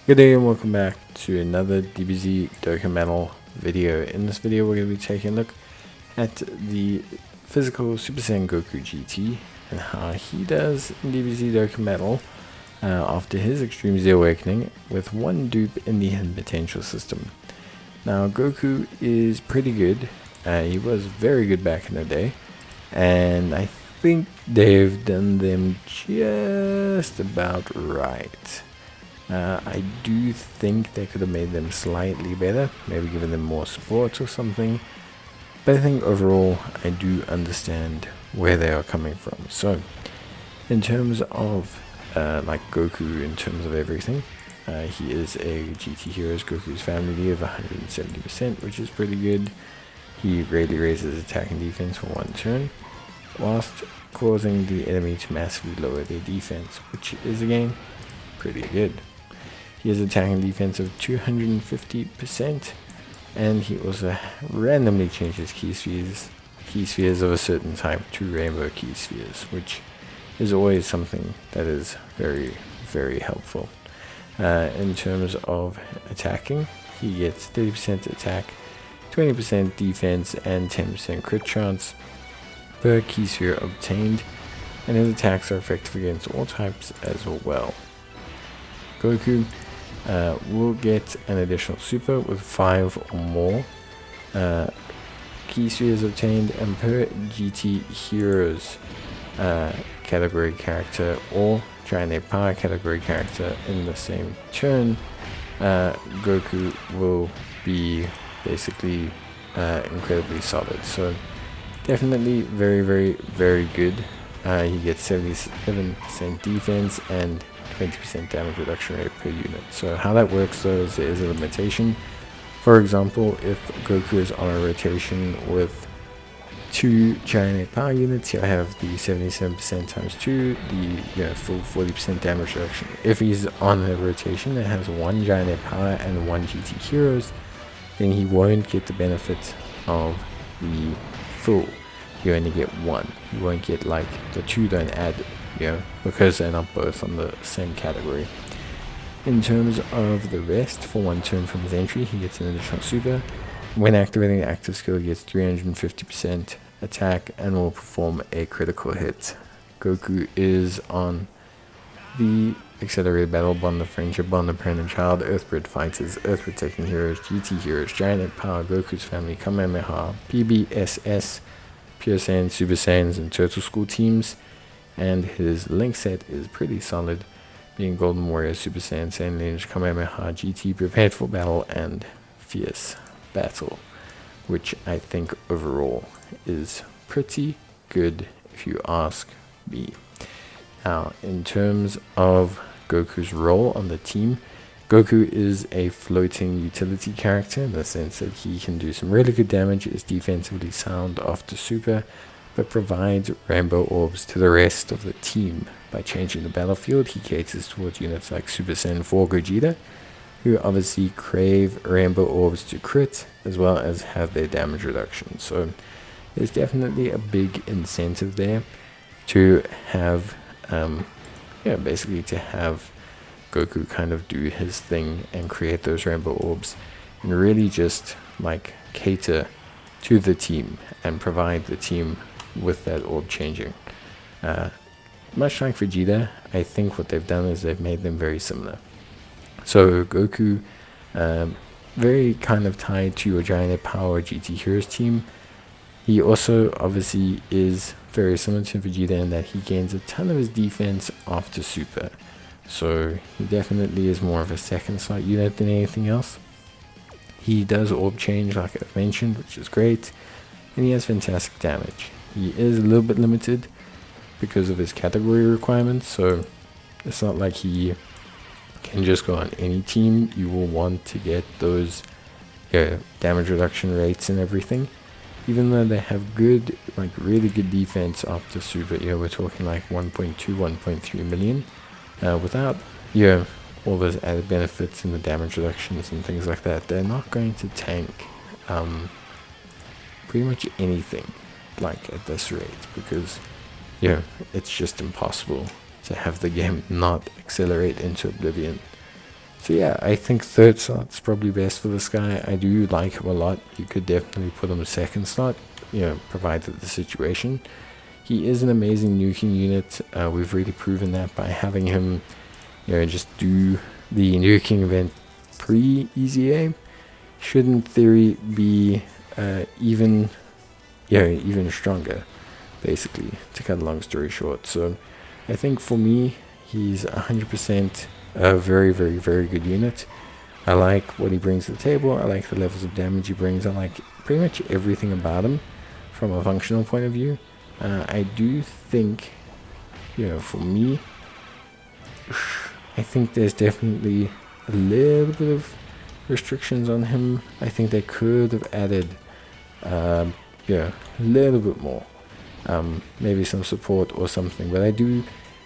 Good day and welcome back to another DBZ Dokkan Battl video. In this video we're going to be taking a look at the physical Super Saiyan Goku GT and how he does in DBZ Dokkan Battl after his Extreme Z Awakening with one dupe in the hidden potential system. Now Goku is pretty good, he was very good back in the day, and I think they've done them just about right. I do think they could have made them slightly better, maybe given them more support or something, but I think overall I do understand where they are coming from. So in terms of like Goku, in terms of everything, he is a GT Heroes Goku's family lead of 170%, which is pretty good. He greatly raises attack and defense for one turn, whilst causing the enemy to massively lower their defense, which is again pretty good. He has attack and defense of 250%, and he also randomly changes key spheres of a certain type to rainbow key spheres, which is always something that is very, very helpful. In terms of attacking, he gets 30% attack, 20% defense, and 10% crit chance per key sphere obtained, and his attacks are effective against all types as well. Goku will get an additional super with 5 or more key spheres obtained, and per GT Heroes category character or Giant Power category character in the same turn, Goku will be basically incredibly solid. So definitely very, very, very good. He gets 77% defense and 20% damage reduction rate per unit. So how that works though is there is a limitation. For example, if Goku is on a rotation with 2 Giant Power units, he'll have the 77% times 2, the full 40% damage reduction. If he's on a rotation that has 1 Giant Power and 1 GT Heroes, then he won't get the benefit of the full. You only get 1. You won't get like the 2 don't add, because they're not both on the same category. In terms of the rest, for one turn from his entry, he gets an additional super. When activating the active skill, he gets 350% attack and will perform a critical hit. Goku is on the Accelerated Battle, Bond of Friendship, Bond of Parent and Child, Earthbred Fighters, Earth Protecting Heroes, GT Heroes, Giant Power, Goku's Family, Kamehameha, PBSS, Pure Saiyan, Super Saiyans, and Turtle School teams. And his link set is pretty solid, being Golden Warrior, Super Saiyan, Saiyan Lineage, Kamehameha, GT, Prepared for Battle, and Fierce Battle, which I think overall is pretty good if you ask me. Now, in terms of Goku's role on the team, Goku is a floating utility character in the sense that he can do some really good damage, is defensively sound after super, but provides rainbow orbs to the rest of the team. By changing the battlefield, he caters towards units like Super Saiyan 4 Gogeta, who obviously crave rainbow orbs to crit, as well as have their damage reduction. So there's definitely a big incentive there to have, basically to have Goku kind of do his thing and create those rainbow orbs, and really just like cater to the team and provide the team with that orb changing. Much like Vegeta, I think what they've done is they've made them very similar. So Goku, very kind of tied to your Giant Power GT Heroes team. He also obviously is very similar to Vegeta in that he gains a ton of his defense after super. So he definitely is more of a second slot unit than anything else. He does orb change like I've mentioned, which is great, and he has fantastic damage. He is a little bit limited because of his category requirements, so it's not like he can just go on any team. You will want to get those damage reduction rates and everything, even though they have good, like really good defense after super. We're talking like 1.2 1.3 million without all those added benefits and the damage reductions and things like that. They're not going to tank pretty much anything like at this rate, because it's just impossible to have the game not accelerate into oblivion. So yeah, I think third slot's probably best for this guy. I do like him a lot. You could definitely put him second slot, provided the situation. He is an amazing nuking unit. We've really proven that by having him, just do the nuking event pre-easy aim. Should in theory be even stronger, basically, to cut a long story short. So I think for me, he's 100% a very, very, very good unit. I like what he brings to the table. I like the levels of damage he brings. I like pretty much everything about him from a functional point of view. I do think, for me, I think there's definitely a little bit of restrictions on him. I think they could have added, a little bit more. Maybe some support or something. But I do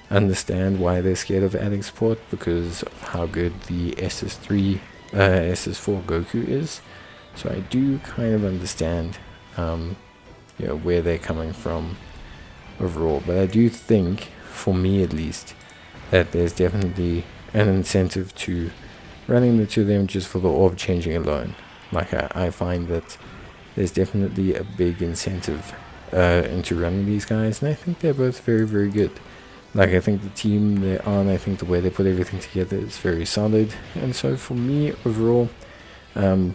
understand why they're scared of adding support, because of how good the SS4 Goku is. So I do kind of understand, where they're coming from overall. But I do think, for me at least, that there's definitely an incentive to running the two of them just for the orb changing alone. Like I find that there's definitely a big incentive into running these guys, and I think they're both very, very good. Like, I think the team they're on, I think the way they put everything together is very solid. And so for me, overall, I'm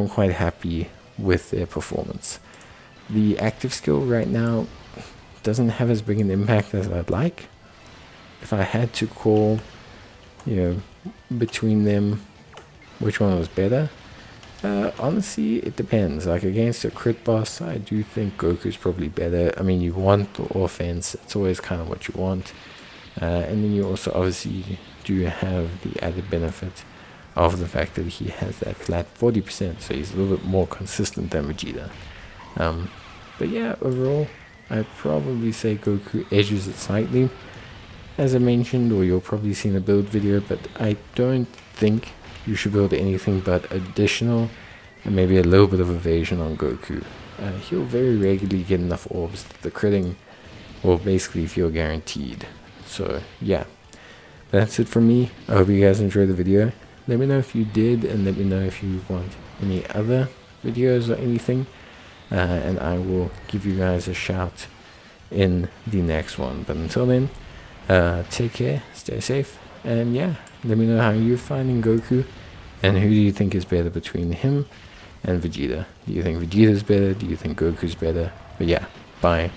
quite happy with their performance. The active skill right now doesn't have as big an impact as I'd like. If I had to call, between them, which one was better, honestly, it depends. Like, against a crit boss, I do think Goku's probably better. I mean, you want the offense. It's always kind of what you want. And then you also obviously do have the added benefit of the fact that he has that flat 40%. So he's a little bit more consistent than Vegeta. But yeah, overall, I'd probably say Goku edges it slightly, as I mentioned, or you'll probably see in a build video. But I don't think you should build anything but additional and maybe a little bit of evasion on Goku. He'll very regularly get enough orbs that the critting will basically feel guaranteed. So yeah, that's it from me. I hope you guys enjoyed the video. Let me know if you did, and let me know if you want any other videos or anything, and I will give you guys a shout in the next one. But until then, take care, stay safe, and yeah, let me know how you're finding Goku, and who do you think is better between him and Vegeta. Do you think Vegeta's better? Do you think Goku's better? But yeah, bye.